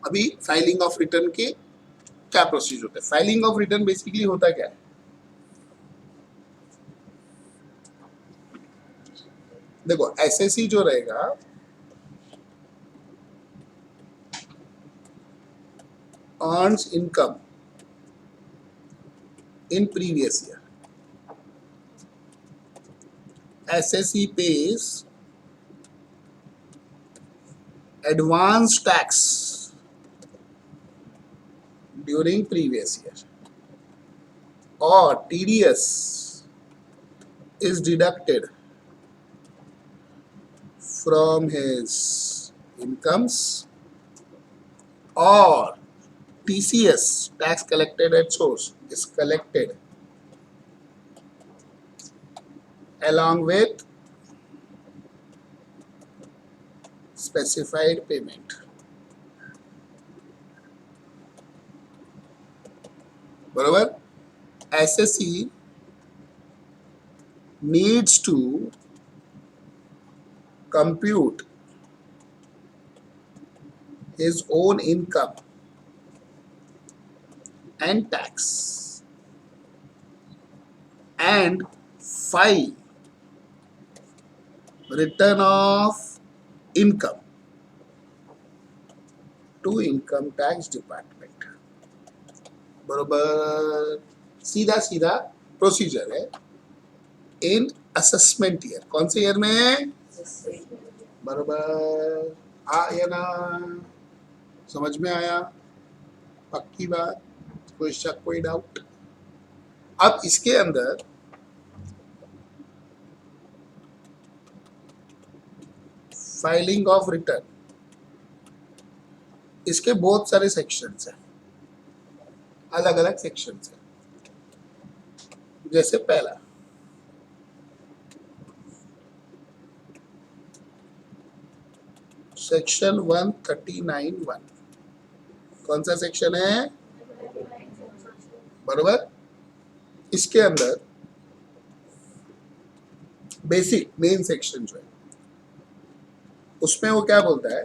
अभी filing of return के क्या प्रोसीजर होता है? फाइलिंग ऑफ रिटर्न बेसिकली होता क्या है? देखो एसएससी जो रहेगा earns income in previous year. SSE pays advance tax during previous year, or TDS is deducted from his incomes, or TCS, tax collected at source, is collected along with specified payment. बराबर? SSE needs to compute his own income and tax and file return of income to income tax department. बरोबर? सीधा सीधा procedure है in assessment year. कौन से year में? बरोबर. आया ना? समझ में आया? पक्की बात? कोई शक, कोई डाउट? अब इसके अंदर फाइलिंग ऑफ रिटर्न, इसके बहुत सारे सेक्शंस हैं, अलग अलग सेक्शंस हैं. जैसे पहला सेक्शन 139(1). कौन सा सेक्शन है? बरोबर. इसके अंदर बेसिक मेन सेक्शन जो है उसमें वो क्या बोलता है?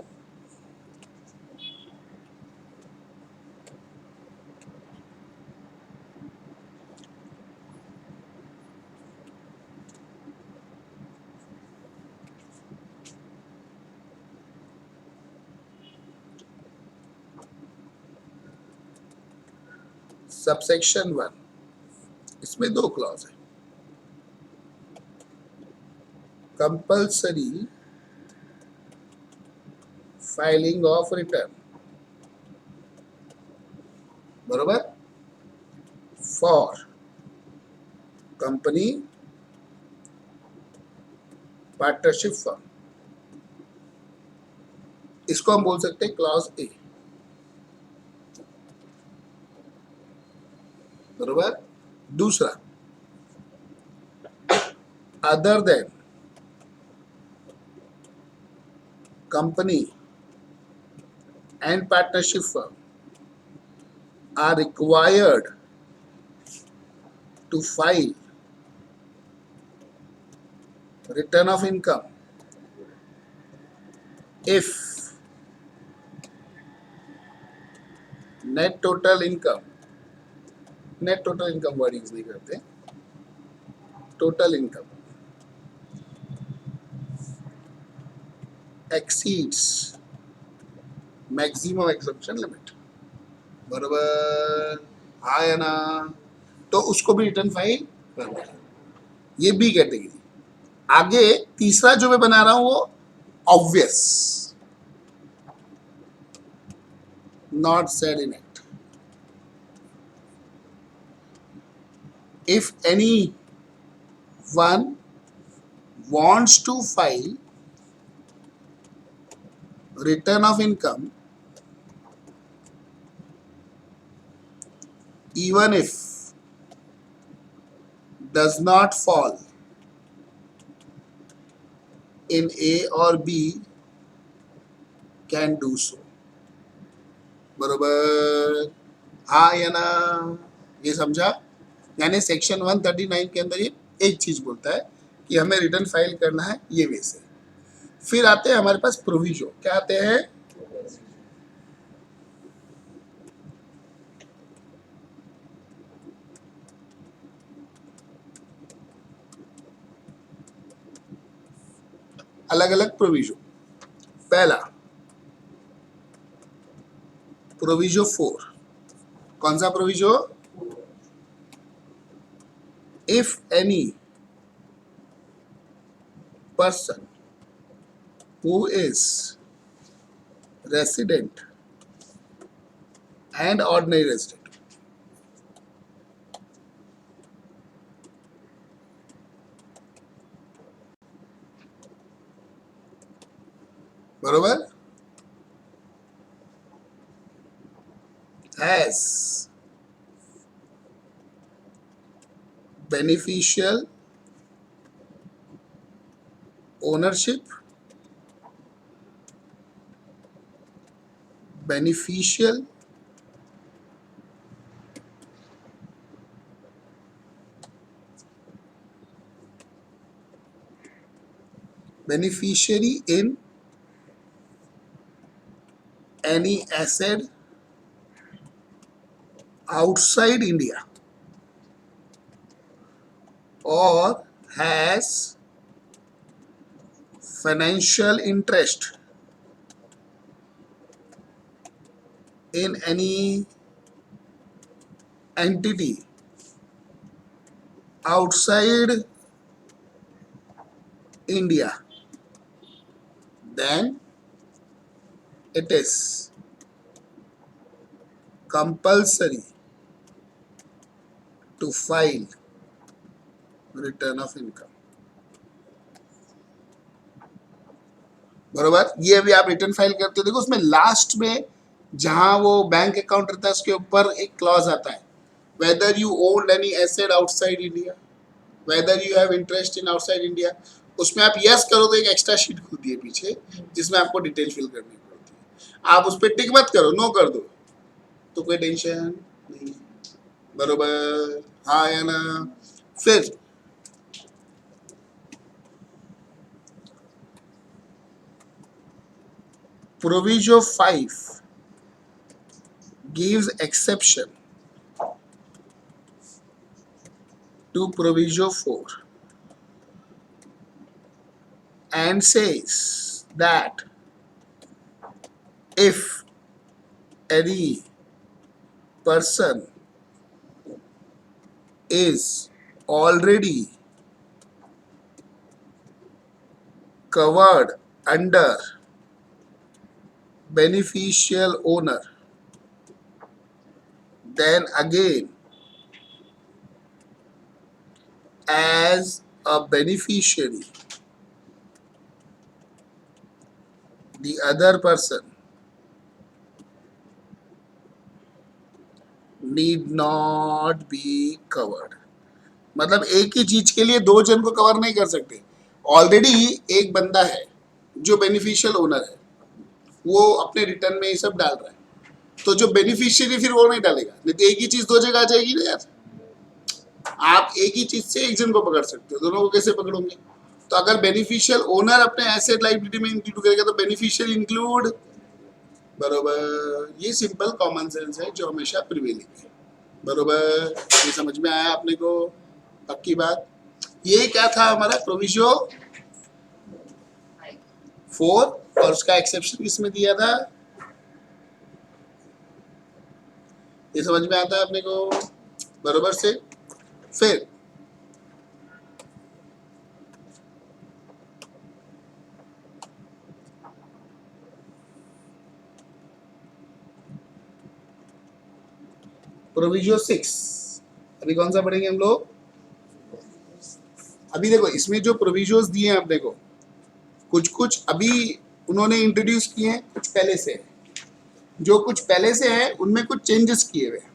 सबसेक्शन 1, इसमें दो क्लॉज है. कंपल्सरी फाइलिंग ऑफ रिटर्न, बरोबर, फॉर कंपनी, पार्टनरशिप फर्म. इसको हम बोल सकते हैं क्लॉज ए. बरोबर. दूसरा, other than company and partnership firm are required to file return of income if net total income word use नहीं करते, total income exceeds maximum exemption limit. बराबर. हाँ या ना? तो उसको भी रिटर्न फाइल करना है. ये बी कैटेगरी. आगे तीसरा जो मैं बना रहा हूं वो obvious, not said in it. If any one wants to file return of income even if does not fall in A or B can do so. बरोबर. हाँ या ना? ये समझा? यानी सेक्शन 139 के अंदर ये एक चीज बोलता है कि हमें रिटर्न फाइल करना है ये वे से. फिर आते हैं हमारे पास प्रोविजो. क्या आते हैं? अलग अलग प्रोविजो। पहला प्रोविजो 4, कौन सा proviso? If any person who is resident and ordinary resident बरोबर has beneficial ownership, beneficial beneficiary in any asset outside India or has financial interest in any entity outside India, then it is compulsory to file return of income। बरोबर, ये अभी आप return file करते हो, देखो उसमें last में जहां वो बैंक अकाउंट रहता है उसके ऊपर एक क्लॉज आता है, whether you own any asset outside India, whether you have interest in outside India, उसमें आप यस करो तो एक एक्स्ट्रा शीट खुलती है पीछे जिसमें आपको डिटेल फिल करनी पड़ती है। आप उस पर टिक मत करो, नो कर दो तो कोई टेंशन नहीं। बरोबर, हाँ या ना? फिर Proviso 5 gives exception to Proviso 4 and says that if any person is already covered under beneficial owner, then again as a beneficiary the other person need not be covered। मतलब एक ही चीज के लिए दो जन को कवर नहीं कर सकते। ऑलरेडी एक बंदा है जो बेनिफिशियल ओनर है, वो अपने रिटर्न में ये सब डाल रहा है, तो जो बेनिफिशियरी फिर वो नहीं डालेगा, नहीं तो एक ही चीज दो जगह आ जाएगी ना यार। आप एक ही चीज से एक जन को पकड़ सकते हो, दोनों को कैसे पकड़ोगे? तो अगर बेनिफिशियल ओनर अपने एसेट लाइबिलिटी में इंक्लूड करेगा तो बेनिफिशियल इंक्लूड। बरोबर, ये सिंपल कॉमन सेंस है जो हमेशा प्रिवेलिंग है। बरोबर, ये समझ में आया आपने को? पक्की बात। ये क्या था हमारा प्रोविजो 4 और उसका एक्सेप्शन किसमें दिया था, ये समझ में आता है अपने को? बरोबर से। फिर प्रोविजो 6 अभी कौन सा पढ़ेंगे हम लोग? अभी देखो इसमें जो प्रोविजोस दिए हैं अपने को, कुछ कुछ अभी उन्होंने इंट्रोड्यूस किए हैं, कुछ पहले से है। जो कुछ पहले से है उनमें कुछ चेंजेस किए हुए हैं।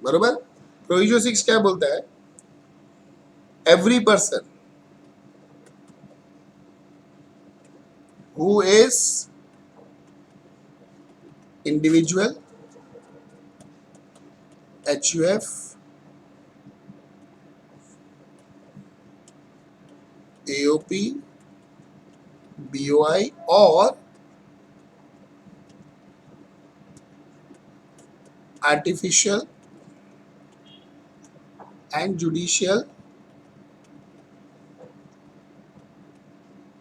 बरोबर, प्रोविजो 6 क्या बोलता है? Every person who is individual, HUF, AOP, BOI और आर्टिफिशियल एंड जुडिशियल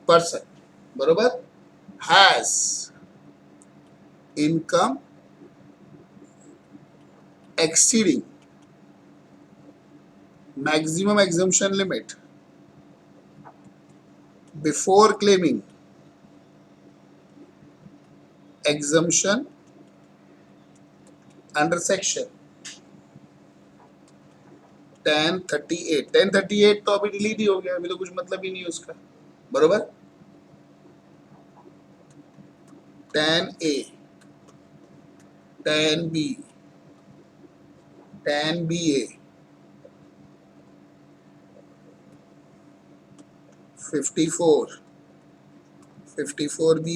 पर्सन बरोबर. Has income exceeding maximum exemption limit before claiming exemption under section 1038. 1038 तो अभी डिलीट ही हो गया, अभी तो कुछ मतलब ही नहीं है उसका. बरोबर. 10A, 10B, 10BA, 54, 54B,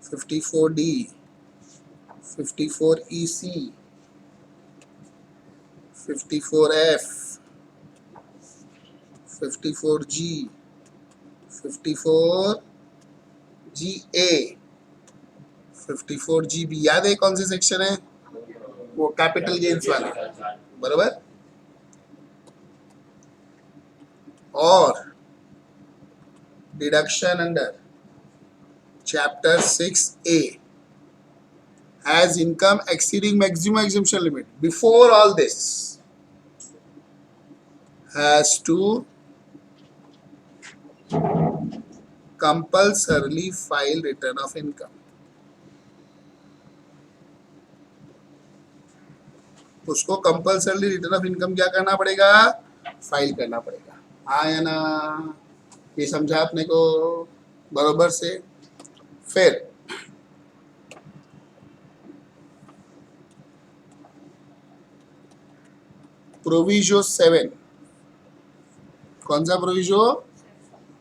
54D, 54EC, 54F, 54G, 54GA, 54GB. याद है कौन से सेक्शन है? वो कैपिटल गेन्स वाले. बराबर. और deduction under chapter 6A has income exceeding maximum exemption limit. Before all this, has to compulsorily file return of income. उसको कंपल्सरली रिटर्न ऑफ इनकम क्या करना पड़ेगा? फाइल करना पड़ेगा. हाँ या ना? ये समझा आपने को बरोबर से. फिर प्रोविजो 7. कौन सा प्रोविजो?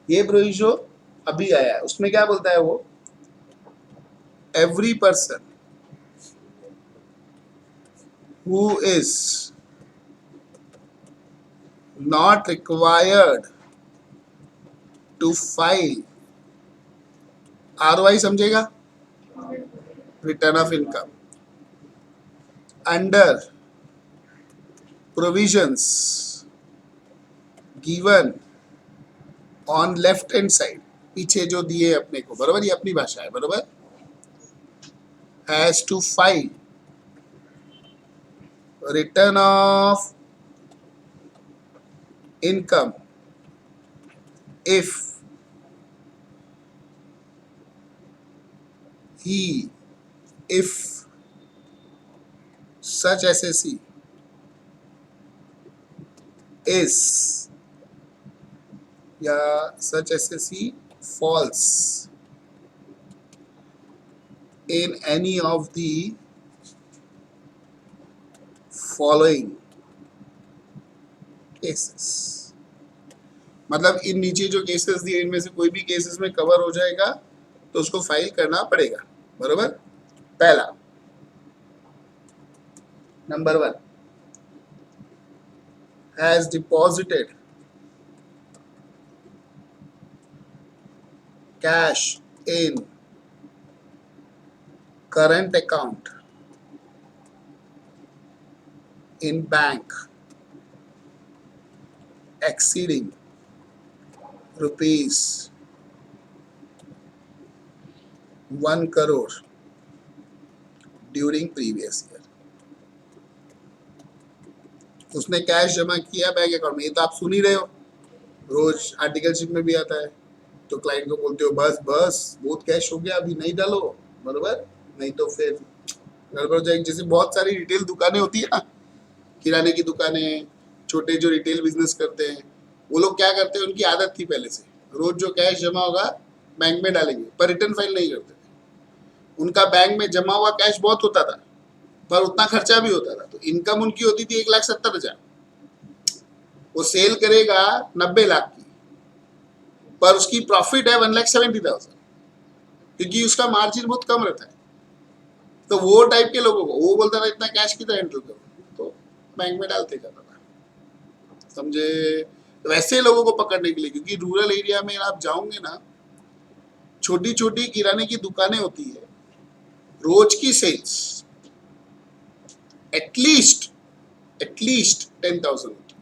ये प्रोविजो अभी आया है. उसमें क्या बोलता है वो? Every person who is not required to file ROI, समझेगा? Return of income under provisions given on left hand side, पीछे जो दिए अपने को. बराबर. ये अपनी भाषा है. बराबर. Has to file return of income if such assessee is या such assessee falls in any of the following cases. मतलब इन नीचे जो केसेस दिए इनमें से कोई भी केसेस में कवर हो जाएगा तो उसको फाइल करना पड़ेगा. बरोबर. पहला number 1, has deposited cash in current account in bank exceeding rupees 1 crore during previous year. उसने कैश जमा किया बैंक अकाउंट में. ये तो आप सुन ही रहे हो, रोज आर्टिकलशिप में भी आता है. तो क्लाइंट को बोलते हो बस बस बहुत कैश हो गया, अभी नहीं डालो. बरोबर. नहीं तो फिर गड़बड़ हो जाएगी. जैसे बहुत सारी रिटेल दुकानें होती है ना, किराने की दुकानें, छोटे जो रिटेल बिजनेस करते हैं, वो लोग क्या करते हैं, उनकी आदत थी पहले से, रोज जो कैश जमा होगा बैंक में डालेंगे, पर रिटर्न फाइल नहीं करते थे. उनका बैंक में जमा हुआ कैश बहुत होता था, पर उतना खर्चा भी होता था. तो इनकम उनकी होती थी 1,70,000. वो सेल करेगा 90 लाख की, पर उसकी प्रॉफिट है 1,70,000, क्योंकि उसका मार्जिन बहुत कम रहता है. तो वो टाइप के लोगों को वो बोलता था इतना कैश कितना हैंडल करो, तो बैंक में डालते जाता था. समझे? वैसे लोगों को पकड़ने के लिए, क्योंकि रूरल एरिया में आप जाओगे ना, छोटी छोटी किराने की दुकानें होती है, रोज की सेल्स एटलीस्ट 10,000 होती है.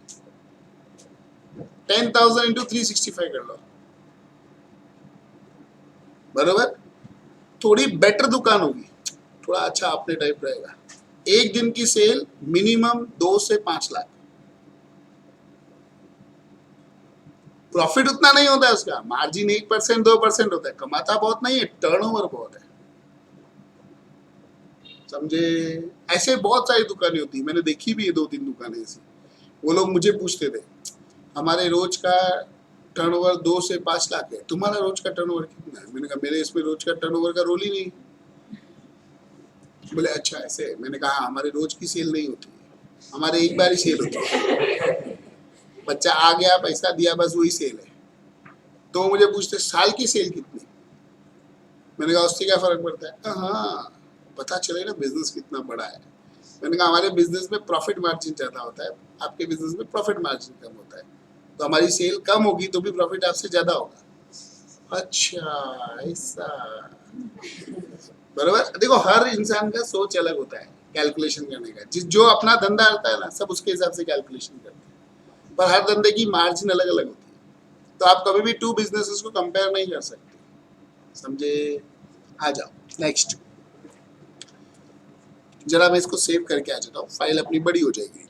10,000 इंटू 365 कर लो. बरोबर। थोड़ी बेटर दुकान होगी, थोड़ा अच्छा अपने टाइप रहेगा, एक दिन की सेल मिनिमम 2 से 5 लाख। प्रॉफिट उतना नहीं होता है उसका, मार्जिन 1% 2% होता है, कमाता बहुत नहीं है, टर्नओवर बहुत है, समझे। ऐसे बहुत सारी दुकानें होती है, मैंने देखी भी है 2-3 दुकानें ऐसी। वो लोग मुझे पूछते थे, हमारे रोज का टर्नओवर 2 से 5 लाख है, तुम्हारा रोज का टर्नओवर कितना है? मैंने कहा मेरे इसमें रोज का टर्नओवर का रोल ही नहीं। बोले अच्छा ऐसे है। मैंने कहा हमारे रोज की सेल नहीं होती है, हमारे एक बार ही सेल होती है, बच्चा आ गया पैसा दिया बस वही सेल है। तो मुझे पूछते साल की सेल कितनी? मैंने कहा उससे क्या फर्क पड़ता है? हाँ, पता चले ना बिजनेस कितना बड़ा है। मैंने कहा हमारे बिजनेस में प्रॉफिट मार्जिन ज्यादा होता है, आपके बिजनेस में प्रॉफिट मार्जिन कम होता है, तो हमारी सेल कम होगी तो भी प्रॉफिट आपसे ज्यादा होगा। अच्छा ऐसा, बराबर। देखो हर इंसान का सोच अलग होता है कैलकुलेशन करने का, जिस जो अपना धंधा आता है ना सब उसके हिसाब से कैलकुलेशन करते हैं, पर हर धंधे की मार्जिन अलग अलग होती है, तो आप कभी भी टू बिजनेसेस को कंपेयर नहीं कर सकते, समझे। आ जाओ नेक्स्ट, जरा मैं इसको सेव करके आ जाता हूँ, फाइल अपनी बड़ी हो जाएगी।